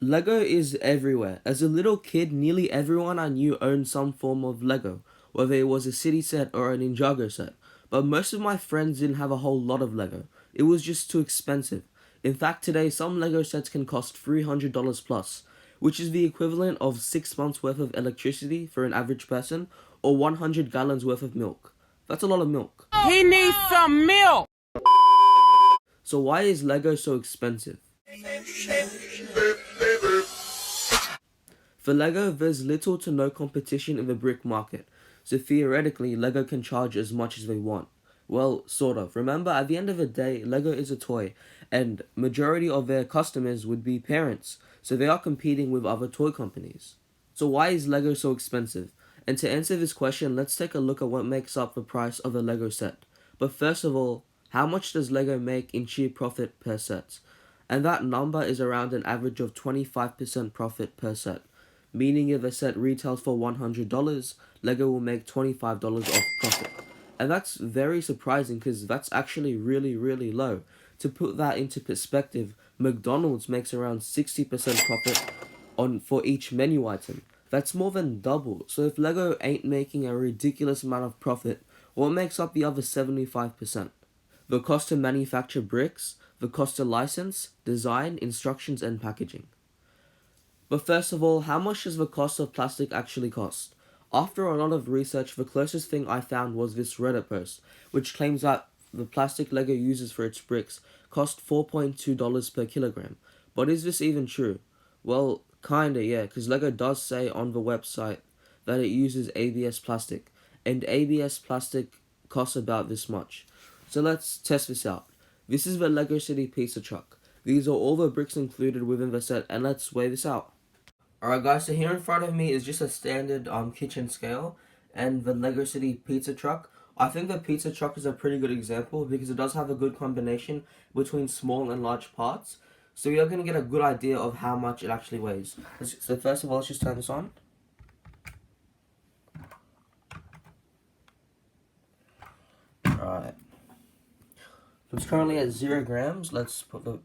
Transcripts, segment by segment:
Lego is everywhere. As a little kid, nearly everyone I knew owned some form of Lego, whether it was a city set or a Ninjago set. But most of my friends didn't have a whole lot of Lego. It was just too expensive. In fact, today some Lego sets can cost $300 plus, which is the equivalent of 6 months worth of electricity for an average person or 100 gallons worth of milk. That's a lot of milk. He needs some milk. So why is Lego so expensive? For Lego, there's little to no competition in the brick market, so theoretically, Lego can charge as much as they want. Well, sort of. Remember, at the end of the day, Lego is a toy, and majority of their customers would be parents, so they are competing with other toy companies. So why is Lego so expensive? And to answer this question, let's take a look at what makes up the price of a Lego set. But first of all, how much does Lego make in sheer profit per set? And that number is around an average of 25% profit per set. Meaning if a set retails for $100, Lego will make $25 off profit. And that's very surprising because that's actually really low. To put that into perspective, McDonald's makes around 60% profit for each menu item. That's more than double. So if Lego ain't making a ridiculous amount of profit, what makes up the other 75%? The cost to manufacture bricks, the cost to license, design, instructions, and packaging. But first of all, how much does the cost of plastic actually cost? After a lot of research, the closest thing I found was this Reddit post, which claims that the plastic Lego uses for its bricks cost $4.2 per kilogram. But is this even true? Well, kinda, yeah, because Lego does say on the website that it uses ABS plastic, and ABS plastic costs about this much. So let's test this out. This is the Lego City pizza truck. These are all the bricks included within the set, and let's weigh this out. Alright guys, so here in front of me is just a standard kitchen scale and the Lego City pizza truck. I think the pizza truck is a pretty good example because it does have a good combination between small and large parts. So you're going to get a good idea of how much it actually weighs. So first of all, let's just turn this on. Alright. So it's currently at 0 grams. Let's put the...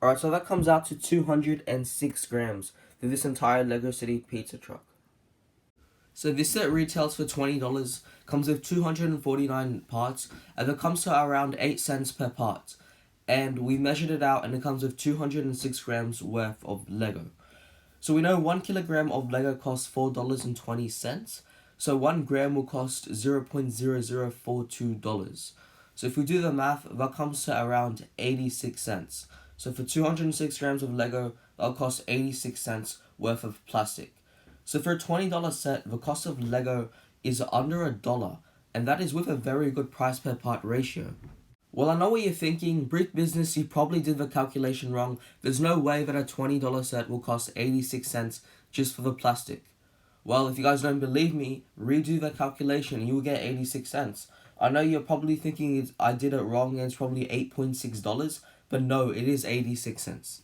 Alright, so that comes out to 206 grams for this entire Lego City pizza truck. So this set retails for $20, comes with 249 parts, and it comes to around 8 cents per part. And we measured it out and it comes with 206 grams worth of Lego. So we know 1 kilogram of Lego costs $4.20, so 1 gram will cost $0.0042. So if we do the math, that comes to around 86 cents. So for 206 grams of Lego, that'll cost 86 cents worth of plastic. So for a $20 set, the cost of Lego is under $1, and that is with a very good price per part ratio. Well, I know what you're thinking, brick business, you probably did the calculation wrong. There's no way that a $20 set will cost 86 cents just for the plastic. Well, if you guys don't believe me, redo the calculation and you will get 86 cents. I know you're probably thinking I did it wrong and it's probably $8.6, but no, it is 86 cents.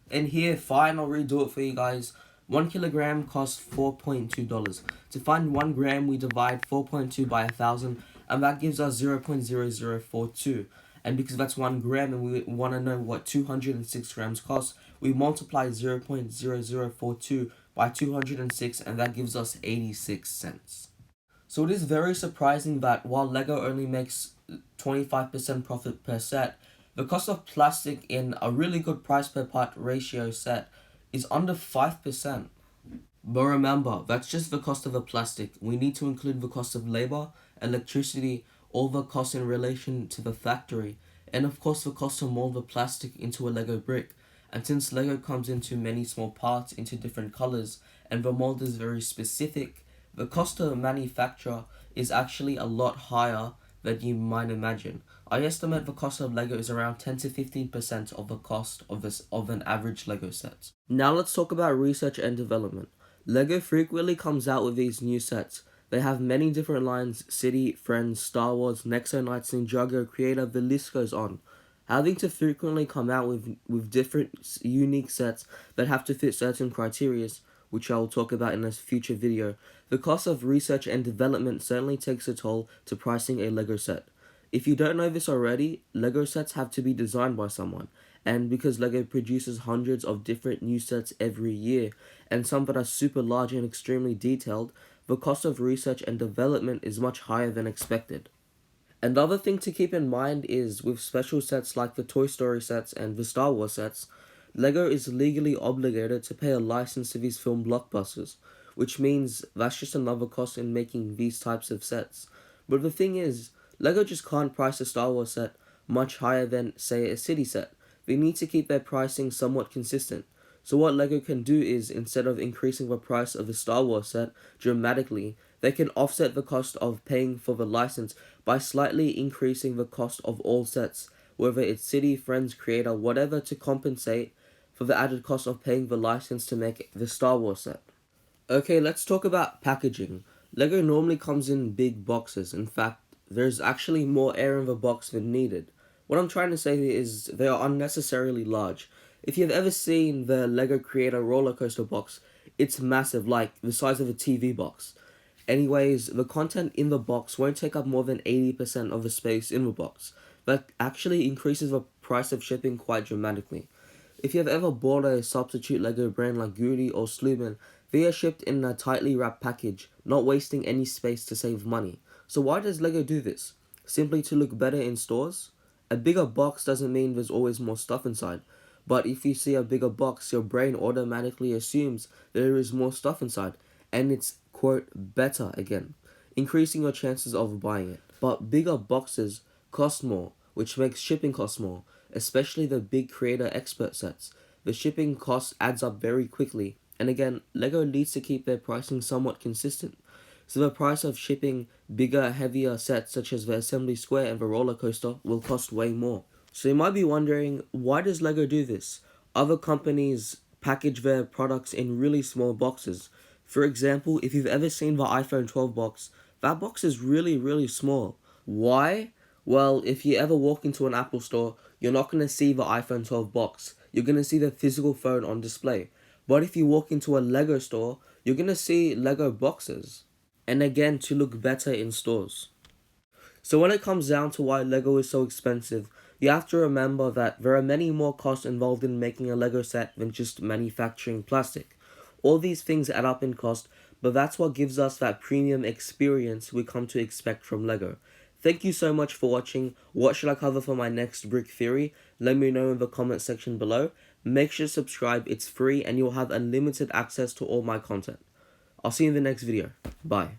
And here, fine, I'll redo it for you guys. 1 kilogram costs $4.2. To find 1 gram, we divide 4.2 by 1,000, and that gives us 0.0042. And because that's 1 gram and we want to know what 206 grams cost, we multiply 0.0042 by 206, and that gives us 86 cents. So it is very surprising that while Lego only makes 25% profit per set, the cost of plastic in a really good price per part ratio set is under 5%. But remember, that's just the cost of the plastic. We need to include the cost of labor, electricity, all the costs in relation to the factory, and of course the cost to mold the plastic into a Lego brick. And since Lego comes into many small parts into different colors, and the mold is very specific, the cost to manufacture is actually a lot higher than you might imagine. I estimate the cost of Lego is around 10 to 15% of the cost of an average Lego set. Now let's talk about research and development. Lego frequently comes out with these new sets. They have many different lines: City, Friends, Star Wars, Nexo Knights, Ninjago, Creator, the list goes on. Having to frequently come out with different unique sets that have to fit certain criteria, which I will talk about in a future video, the cost of research and development certainly takes a toll to pricing a LEGO set. If you don't know this already, LEGO sets have to be designed by someone, and because LEGO produces hundreds of different new sets every year, and some that are super large and extremely detailed, the cost of research and development is much higher than expected. Another thing to keep in mind is with special sets like the Toy Story sets and the Star Wars sets, LEGO is legally obligated to pay a license to these film blockbusters, which means that's just another cost in making these types of sets. But the thing is, LEGO just can't price a Star Wars set much higher than, say, a City set. They need to keep their pricing somewhat consistent. So what LEGO can do is, instead of increasing the price of a Star Wars set dramatically, they can offset the cost of paying for the license by slightly increasing the cost of all sets, whether it's City, Friends, Creator, whatever, to compensate for the added cost of paying the license to make the Star Wars set. Okay, let's talk about packaging. LEGO normally comes in big boxes. In fact, there's actually more air in the box than needed. What I'm trying to say is they are unnecessarily large. If you've ever seen the LEGO Creator roller coaster box, it's massive, like the size of a TV box. Anyways, the content in the box won't take up more than 80% of the space in the box. That actually increases the price of shipping quite dramatically. If you've ever bought a substitute LEGO brand like Goody or Slooman, they are shipped in a tightly wrapped package, not wasting any space to save money. So why does LEGO do this? Simply to look better in stores? A bigger box doesn't mean there's always more stuff inside. But if you see a bigger box, your brain automatically assumes there is more stuff inside, and it's, quote, better again, increasing your chances of buying it. But bigger boxes cost more, which makes shipping cost more, especially the big Creator Expert sets. The shipping cost adds up very quickly, and again, LEGO needs to keep their pricing somewhat consistent. So the price of shipping bigger, heavier sets such as the Assembly Square and the roller coaster will cost way more. So you might be wondering, why does LEGO do this? Other companies package their products in really small boxes. For example, if you've ever seen the iPhone 12 box, that box is really small. Why? Well, if you ever walk into an Apple store, you're not going to see the iPhone 12 box. You're going to see the physical phone on display. But if you walk into a LEGO store, you're going to see LEGO boxes. And again, to look better in stores. So when it comes down to why LEGO is so expensive, you have to remember that there are many more costs involved in making a LEGO set than just manufacturing plastic. All these things add up in cost, but that's what gives us that premium experience we come to expect from LEGO. Thank you so much for watching. What should I cover for my next brick theory? Let me know in the comment section below. Make sure to subscribe, it's free, and you'll have unlimited access to all my content. I'll see you in the next video. Bye.